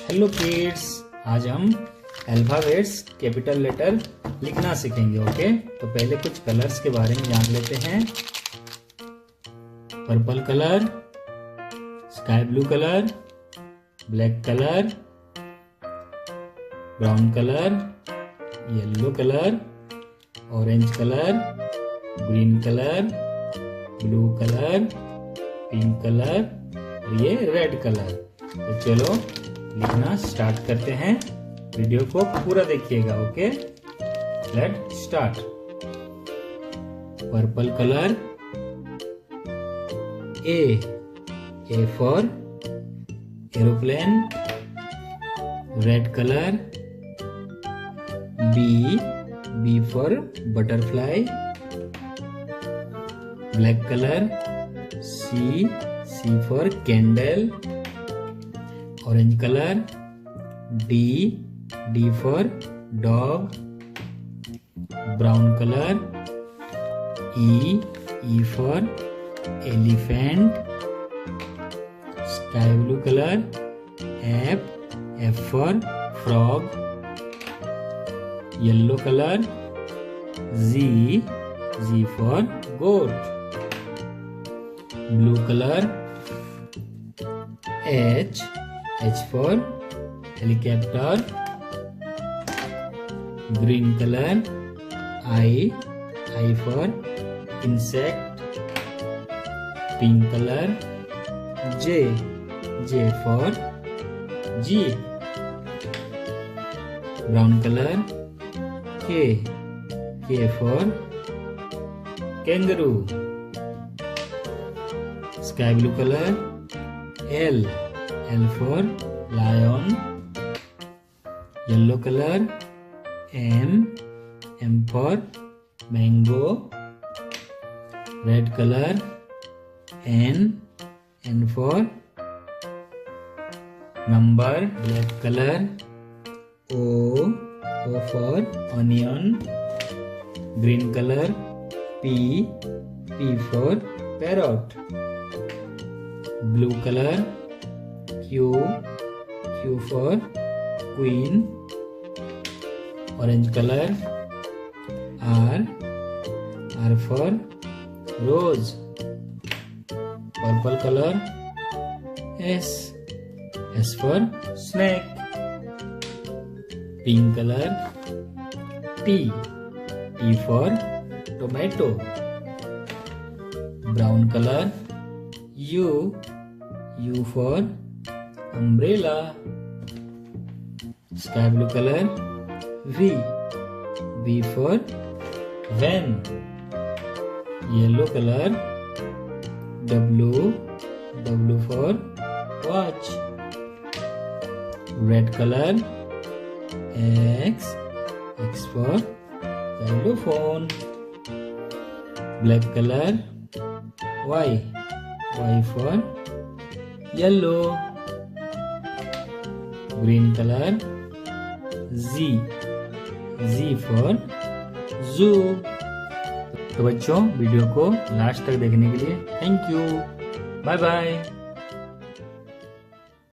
Hello kids, आज हम alphabets capital letter लिखना सीखेंगे। ओके, तो पहले कुछ कलर्स के बारे में जान लेते हैं। Purple colour, sky blue colour, black colour, brown colour, yellow colour, orange colour, green colour, blue colour, pink colour और ये रेड कलर। तो चलो लिखना स्टार्ट करते हैं। वीडियो को पूरा देखिएगा। Okay, let start. Purple colour, A for aeroplane. Red colour, B for butterfly. Black colour, C for candle. Orange colour, D for dog. Brown colour, E for elephant. Sky blue colour, F for frog. Yellow colour, G for goat. Blue colour, H for helicopter. Green color, I for insect. Pink color, J for jeep. Brown color, K for kangaroo. Sky blue color, L for lion. Yellow color, M for mango. Red color, N for number. Black color, O for onion. Green color, P for parrot. Blue color, Q for queen. Orange color, R for rose. Purple color, S for snake. Pink color, T for tomato. Brown color, U for umbrella. Sky blue color, V for van. Yellow color, W for watch. Red color, X for xylophone. Black color, Y for yellow. Green color, Z for zoo. तो बच्चों, video को last तक देखने के लिए thank you. Bye bye.